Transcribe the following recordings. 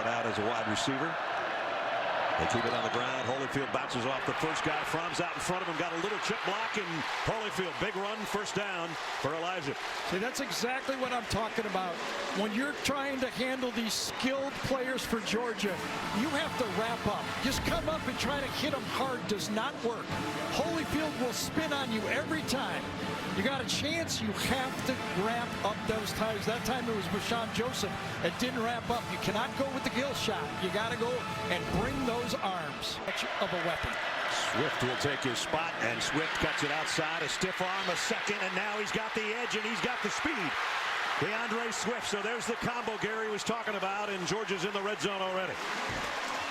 Out as a wide receiver. They keep it on the ground. Holyfield bounces off the first guy. Fromm's out in front of him. Got a little chip block, and Holyfield, big run, first down for Elijah. See, that's exactly what I'm talking about. When you're trying to handle these skilled players for Georgia, you have to wrap up. Just come up and try to hit them hard does not work. Holyfield will spin on you every time. You got a chance, you have to wrap up those times. That time it was Rashawn Joseph that didn't wrap up. You cannot go with the gill shot. You got to go and bring those arms of a weapon. Swift will take his spot, and Swift cuts it outside. A stiff arm, a second, and now he's got the edge and he's got the speed. DeAndre Swift. So there's the combo Gary was talking about, and Georgia's in the red zone already.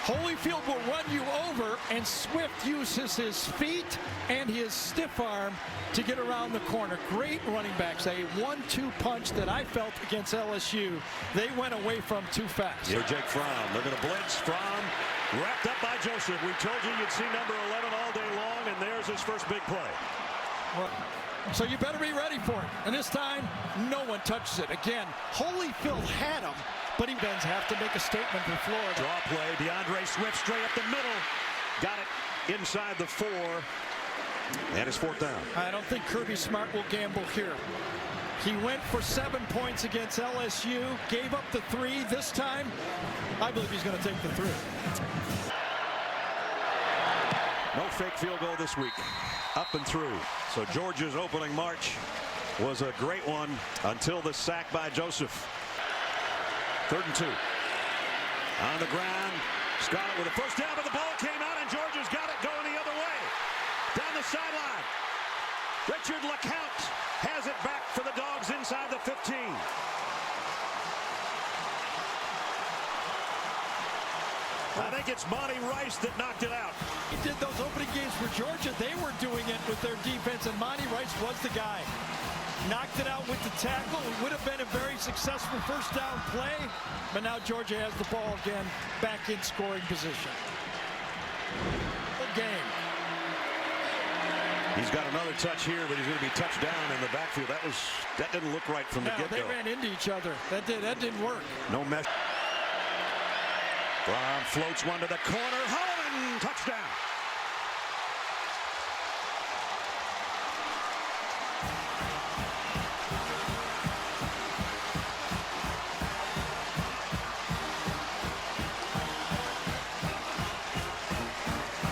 Holyfield will run you over, and Swift uses his feet and his stiff arm to get around the corner. Great running backs. A 1-2 punch that I felt against LSU. They went away from too fast. Here, Jake Fromm. They're going to blitz. Fromm wrapped up by Joseph. We told you you'd see number 11 all day long, and there's his first big play. Well, so you better be ready for it. And this time, no one touches it. Again, Holyfield had him, but he does have to make a statement for Florida. Draw play. DeAndre Swift straight up the middle. Got it inside the 4. And it's fourth down. I don't think Kirby Smart will gamble here. He went for 7 points against LSU, gave up the 3. This time, I believe he's going to take the 3. No fake field goal this week. Up and through. So Georgia's opening march was a great one until the sack by Joseph. 3rd and 2. On the ground. Scarlett with a first down, but the ball came out, and Georgia's got it going the other way. Down the sideline. Richard LeCount has it back for the Dogs inside the 15. I think it's Monty Rice that knocked it out. He did those opening games for Georgia. They were doing it with their defense, and Monty Rice was the guy. Knocked it out with the tackle. It would have been a very successful first down play, but now Georgia has the ball again, back in scoring position. Good game. He's got another touch here, but he's going to be touched down in the backfield. That didn't look right from the get-go. They ran into each other. That didn't work. No mesh. Fromm floats one to the corner. Holloman, touchdown.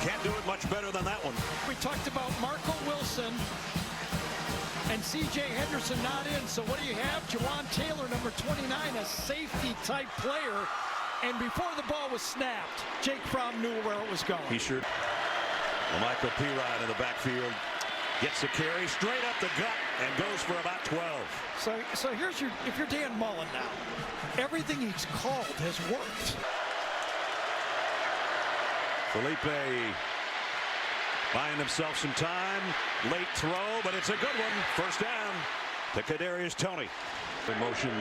Can't do it much better than that one. We talked about Marco Wilson and C.J. Henderson not in. So what do you have? Jawan Taylor, number 29, a safety-type player. And before the ball was snapped, Jake Fromm knew where it was going. He sure. Well, Michael Pirine in the backfield gets the carry straight up the gut and goes for about 12. So here's if you're Dan Mullen now, everything he's called has worked. Felipe buying himself some time. Late throw, but it's a good one. First down to Kadarius Toney. In motion.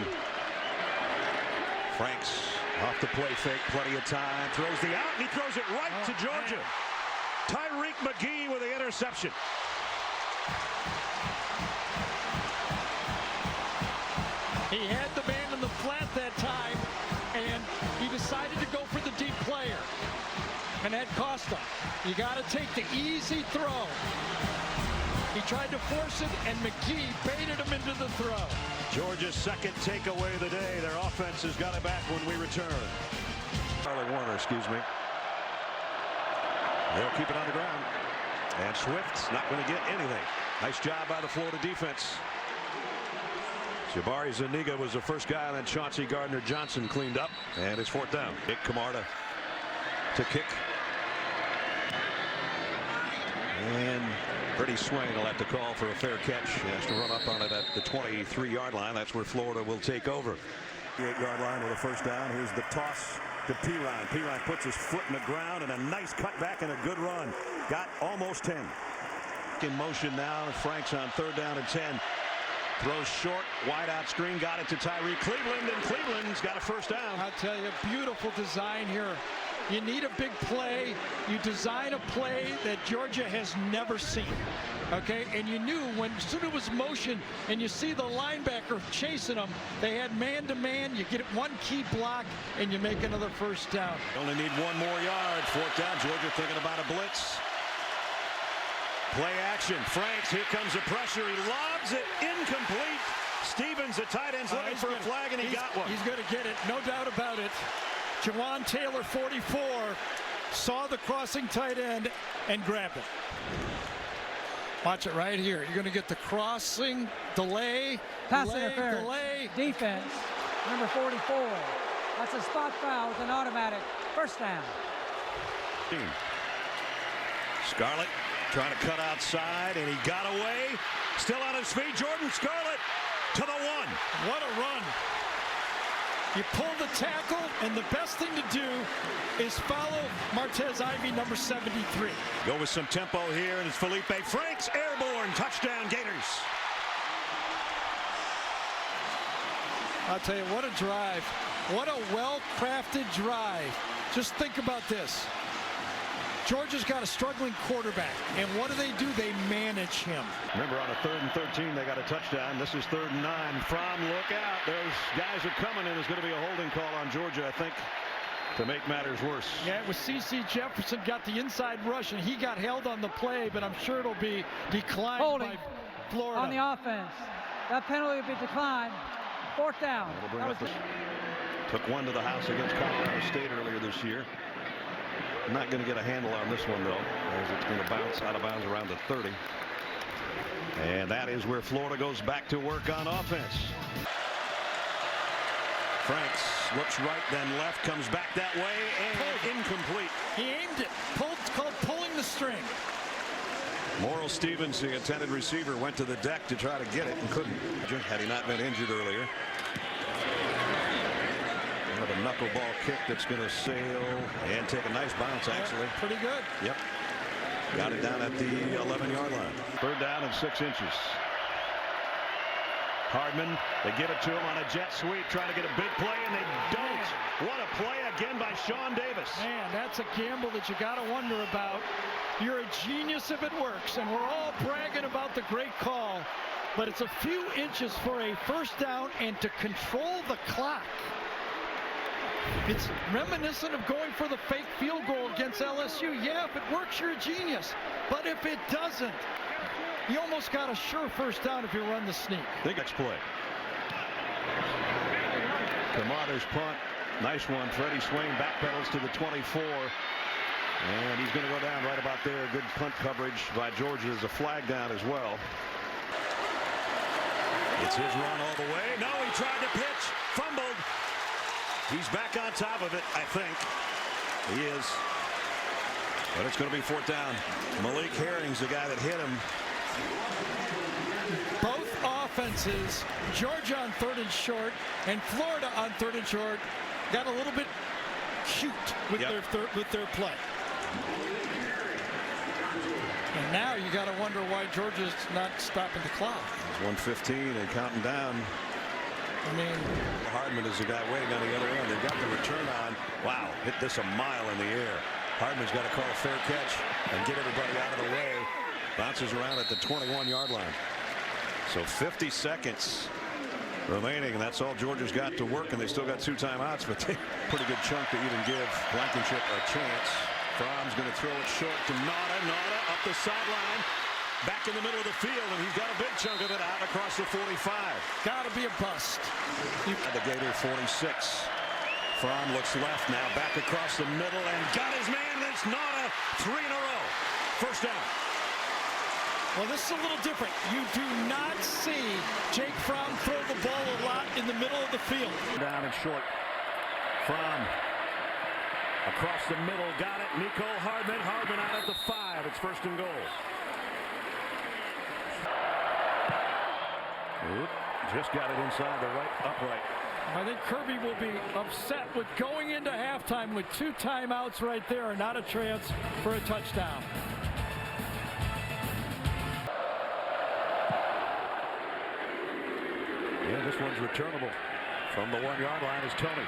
Franks off the play fake, plenty of time. Throws the out, and he throws it right to Georgia. Tyreek McGee with the interception. He had the man in the flat that time, and he decided to go for the deep player. And that cost him. You got to take the easy throw. He tried to force it, and McGee baited him into the throw. Georgia's second takeaway of the day. Their offense has got it back when we return. Charlie Warner, excuse me. They'll keep it on the ground. And Swift's not going to get anything. Nice job by the Florida defense. Jabari Zuniga was the first guy, and then Chauncey Gardner-Johnson cleaned up. And it's fourth down. Nick Camarda to kick. And Freddie Swain will have to call for a fair catch. He has to run up on it at the 23-yard line. That's where Florida will take over. 8-yard line with a first down. Here's the toss to Pirine. Pirine puts his foot in the ground, and a nice cutback and a good run. Got almost 10. In motion now. Franks on 3rd down and 10. Throws short, wide out screen, got it to Tyree Cleveland, and Cleveland's got a first down. I'll tell you, beautiful design here. You need a big play. You design a play that Georgia has never seen. Okay, and you knew when as soon as it was motion and you see the linebacker chasing them, they had man-to-man. You get one key block and you make another first down. Only need one more yard. Fourth down. Georgia thinking about a blitz. Play action. Franks, here comes the pressure. He lobs it incomplete. Stevens, the tight end's looking for a flag, and he got one. He's going to get it, no doubt about it. Jawan Taylor, 44, saw the crossing tight end and grabbed it. Watch it right here. You're going to get the crossing, delay, pass interference, delay. Defense, number 44. That's a spot foul with an automatic first down. Scarlett trying to cut outside, and he got away. Still on his feet. Jordan Scarlett to the one. What a run. You pull the tackle, and the best thing to do is follow Martez Ivy, number 73. Go with some tempo here, and it's Felipe Franks, airborne, touchdown Gators. I'll tell you, what a drive. What a well-crafted drive. Just think about this. Georgia's got a struggling quarterback, and what do? They manage him. Remember, on a 3rd and 13, they got a touchdown. This is 3rd and 9. Fromm, look out. Those guys are coming, and there's going to be a holding call on Georgia, I think, to make matters worse. Yeah, it was C.C. Jefferson got the inside rush, and he got held on the play, but I'm sure it'll be declined holding by Florida. On the offense. That penalty will be declined. Fourth down. Took one to the house against Colorado State earlier this year. Not going to get a handle on this one, though, as it's going to bounce out of bounds around the 30. And that is where Florida goes back to work on offense. Franks looks right, then left, comes back that way, and incomplete. He aimed it. It's called pulling the string. Morrill Stevens, the intended receiver, went to the deck to try to get it and couldn't, had he not been injured earlier. A knuckleball kick that's going to sail and take a nice bounce, actually. Yeah, pretty good. Yep. Got it down at the 11-yard line. 3rd down and 6 inches. Hardman, they give it to him on a jet sweep, trying to get a big play, and they don't. What a play again by Sean Davis. Man, that's a gamble that you got to wonder about. You're a genius if it works, and we're all bragging about the great call, but it's a few inches for a first down and to control the clock. It's reminiscent of going for the fake field goal against LSU. Yeah, if it works, you're a genius. But if it doesn't, you almost got a sure first down if you run the sneak. Big next play. Camarda's punt. Nice one. Freddie Swain backpedals to the 24. And he's going to go down right about there. Good punt coverage by Georgia. There's a flag down as well. It's his run all the way. No, he tried to pitch. Fumbled. He's back on top of it, I think. He is. But it's going to be 4th down. Malik Herring's the guy that hit him. Both offenses, Georgia on 3rd and short and Florida on 3rd and short, got a little bit cute with their play. And now you got to wonder why Georgia's not stopping the clock. It's 1:15 and counting down. I mean, Hardman is the guy waiting on the other end. They've got the return on. Wow, hit this a mile in the air. Hardman's got to call a fair catch and get everybody out of the way. Bounces around at the 21-yard line. So 50 seconds remaining, and that's all Georgia's got to work, and they still got 2 timeouts, but they pretty good chunk to even give Blankenship a chance. Fromm's going to throw it short to Nada. Nada up the sideline. Back in the middle of the field, and he's got a big chunk of it out across the 45. Got to be a bust. At the Gator 46. Fromm looks left now, back across the middle, and got his man, and it's Nada. 3 in a row. First down. Well, this is a little different. You do not see Jake Fromm throw the ball a lot in the middle of the field. Down and short. Fromm across the middle, got it. Nico Hardman. Hardman out at the 5. It's 1st and goal. Just got it inside the right upright. I think Kirby will be upset with going into halftime with 2 timeouts right there and not a chance for a touchdown. Yeah, this one's returnable. From the 1-yard line is Tony.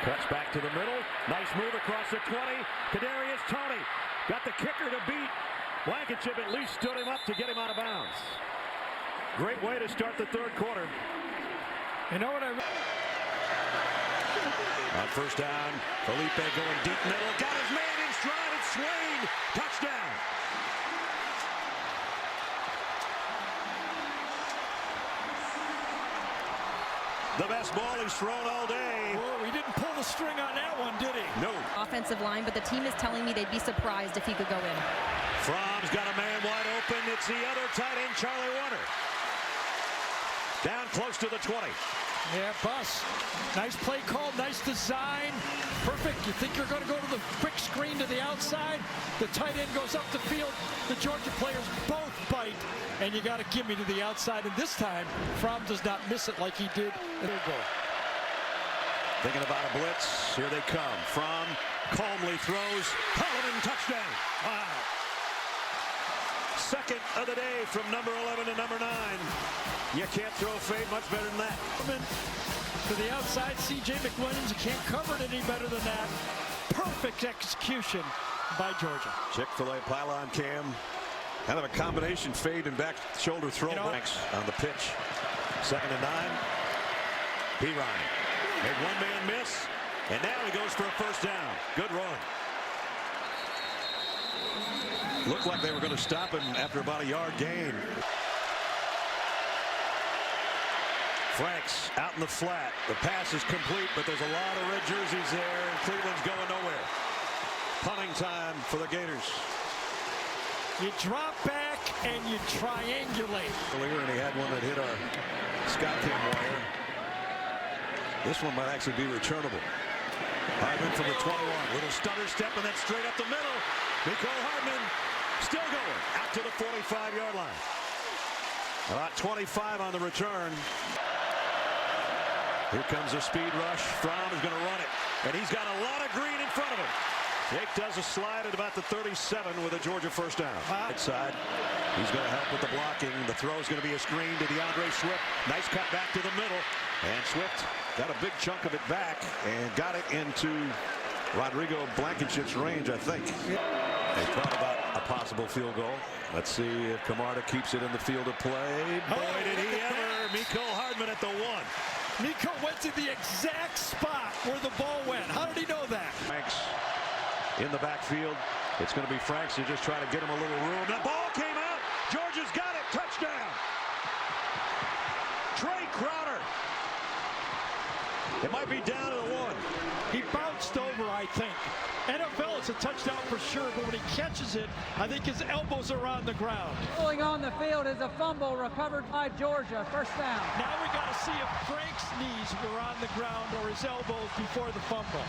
Cuts back to the middle. Nice move across the 20. Kadarius Toney got the kicker to beat. Blankenship at least stood him up to get him out of bounds. Great way to start the third quarter. You know what I... On first down, Felipe going deep middle. Got his man in stride. It's Swain. Touchdown. The best ball he's thrown all day. Whoa, he didn't pull the string on that one, did he? No. Offensive line, but the team is telling me they'd be surprised if he could go in. Fromm's got a man wide open. It's the other tight end, Charlie Warner. Down close to the 20. Yeah, Bus. Nice play call, nice design. Perfect. You think you're going to go to the quick screen to the outside. The tight end goes up the field. The Georgia players both bite, and you got to give me to the outside. And this time, Fromm does not miss it like he did in the goal. Thinking about a blitz. Here they come. Fromm calmly throws. Holloman touchdown. Wow. Second of the day from number 11 to number 9. You can't throw fade much better than that. To the outside, C.J. McWilliams. You can't cover it any better than that. Perfect execution by Georgia. Chick-fil-A pylon cam. Kind of a combination fade and back shoulder throw. Thanks on the pitch. 2nd and 9. Ryan made one man miss. And now he goes for a first down. Good run. Looked like they were going to stop him after about a yard gain. Franks out in the flat. The pass is complete, but there's a lot of red jerseys there, and Cleveland's going nowhere. Punting time for the Gators. You drop back and you triangulate. Earlier, and he had one that hit our Scott Cam wire. This one might actually be returnable. Hardman from the 21. Little stutter step and then straight up the middle. Nicole Hardman still going out to the 45-yard line. About 25 on the return. Here comes a speed rush. Fromm is going to run it. And he's got a lot of green in front of him. Jake does a slide at about the 37 with a Georgia first down. Right side. He's going to help with the blocking. The throw is going to be a screen to DeAndre Swift. Nice cut back to the middle. And Swift got a big chunk of it back and got it into Rodrigo Blankenship's range, I think. They thought about a possible field goal. Let's see if Camarda keeps it in the field of play. Boy, did he ever. Nicole Hardman at the 1. Nico went to the exact spot where the ball went. How did he know that? Franks in the backfield. It's going to be Franks to just try to get him a little room. The ball came out. Georgia's got it. Touchdown. Trey Crowder. It might be down to the 1. He bounced over, I think. NFL, it's a touchdown for sure, but when he catches it, I think his elbows are on the ground. Rolling on the field is a fumble recovered by Georgia. First down. Now we got to see if Frank's knees were on the ground or his elbows before the fumble.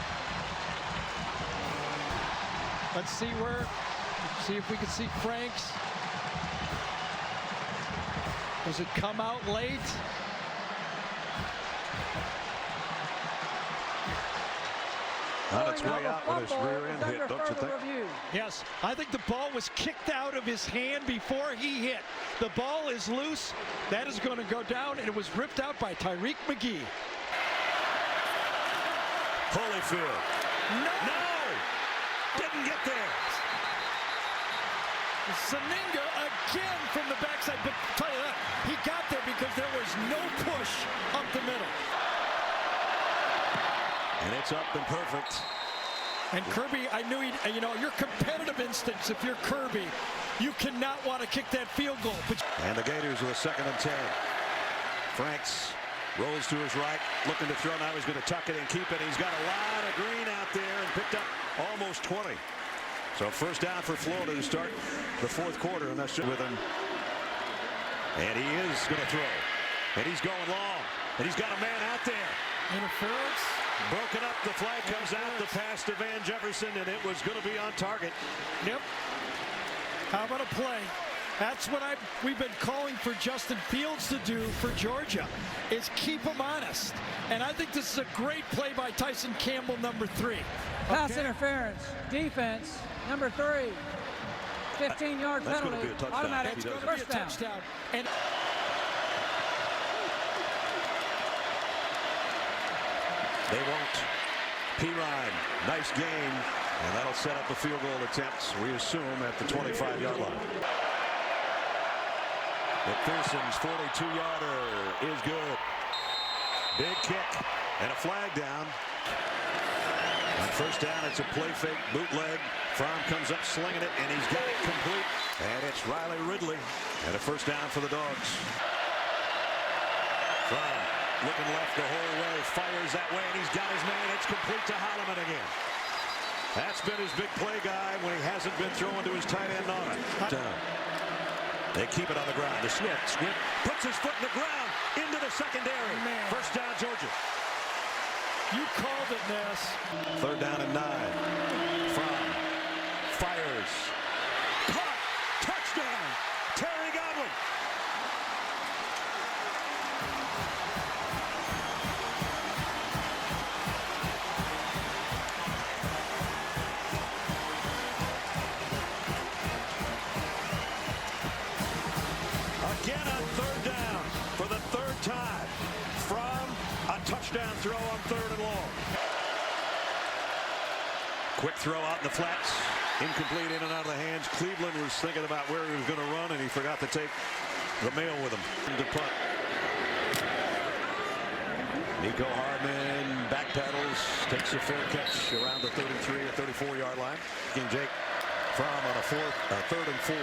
Let's see if we can see Frank's. Does it come out late? On its way out with his rear end hit, don't you think? Yes, I think the ball was kicked out of his hand before he hit. The ball is loose. That is going to go down, and it was ripped out by Tyreek McGee. Holyfield. No! Didn't get there. Saninga again from the backside, but tell you that, he got there because there was no push up the middle. And it's up and perfect. And Kirby, I knew he'd, your competitive instincts, if you're Kirby, you cannot want to kick that field goal. And the Gators with a 2nd and 10. Franks rolls to his right, looking to throw. Now he's going to tuck it and keep it. He's got a lot of green out there and picked up almost 20. So first down for Florida to start the 4th quarter, and that's just with him. And he is going to throw. And he's going long. And he's got a man out there. Interference. Broken up, the flag comes out, the pass to Van Jefferson, and it was going to be on target. Yep. How about a play? That's what we've been calling for Justin Fields to do for Georgia, is keep them honest. And I think this is a great play by Tyson Campbell, number 3. Pass interference. Defense, number 3. 15-yard That's penalty. Going to be a touchdown. Automatic It's going to be a touchdown. And they won't. Ryan, nice game. And that'll set up the field goal attempts, we assume, at the 25-yard line. McPherson's 42-yarder is good. Big kick and a flag down. On first down, it's a play fake bootleg. Fromm comes up slinging it, and he's got it complete. And it's Riley Ridley. And a first down for the Dogs. Fromm looking left the whole way, fires that way, and he's got his man. It's complete to Holloman again. That's been his big play guy when he hasn't been throwing to his tight end on it. Down. They keep it on the ground. The Swift puts his foot in the ground into the secondary. Man. First down, Georgia. You called it, Ness. Third down and 9. Fromm fires. Caught. Touchdown. Terry Godwin. Again on third down for the third time. From a touchdown throw on third and long. Quick throw out in the flats. Incomplete, in and out of the hands. Cleveland was thinking about where he was going to run, and he forgot to take the mail with him. To punt. Nico Hardman backpedals, takes a fair catch around the 33 or 34-yard line. King Jake Fromm on a third and 4.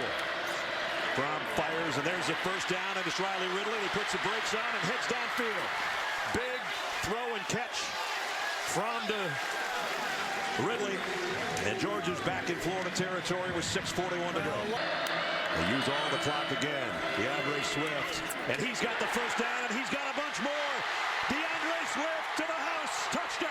Fromm fires, and there's the first down, and it's Riley Ridley. He puts the brakes on and heads downfield. Big throw and catch. Fromm to Ridley, and Georgia's back in Florida territory with 6:41 to go. They use all the clock again. DeAndre Swift, and he's got the first down, and he's got a bunch more. DeAndre Swift to the house, touchdown.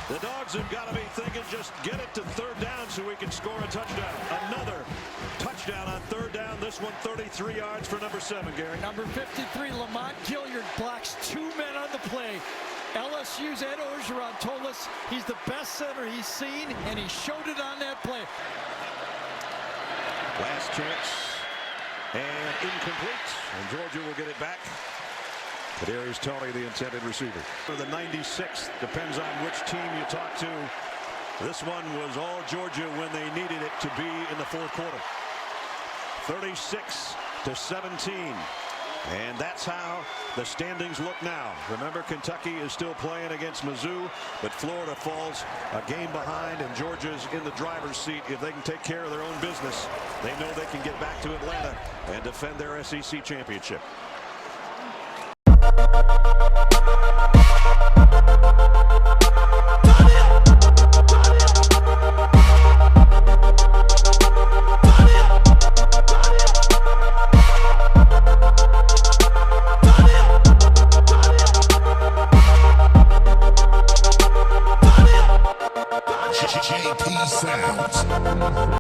The Dogs have got to be thinking, just get it to third down so we can score a touchdown. Another touchdown on third down. This one 33 yards for number 7, Gary. Number 53, Lamont Gilliard, blocks 2 men on the play. LSU's Ed Orgeron told us he's the best center he's seen, and he showed it on that play. Last chance, and incomplete. And Georgia will get it back. Kadarius Toney, the intended receiver. For the 96th, depends on which team you talk to. This one was all Georgia when they needed it to be in the fourth quarter. 36-17. And that's how the standings look now. Remember, Kentucky is still playing against Mizzou, but Florida falls a game behind, and Georgia's in the driver's seat. If they can take care of their own business, they know they can get back to Atlanta and defend their SEC championship. JP Sounds.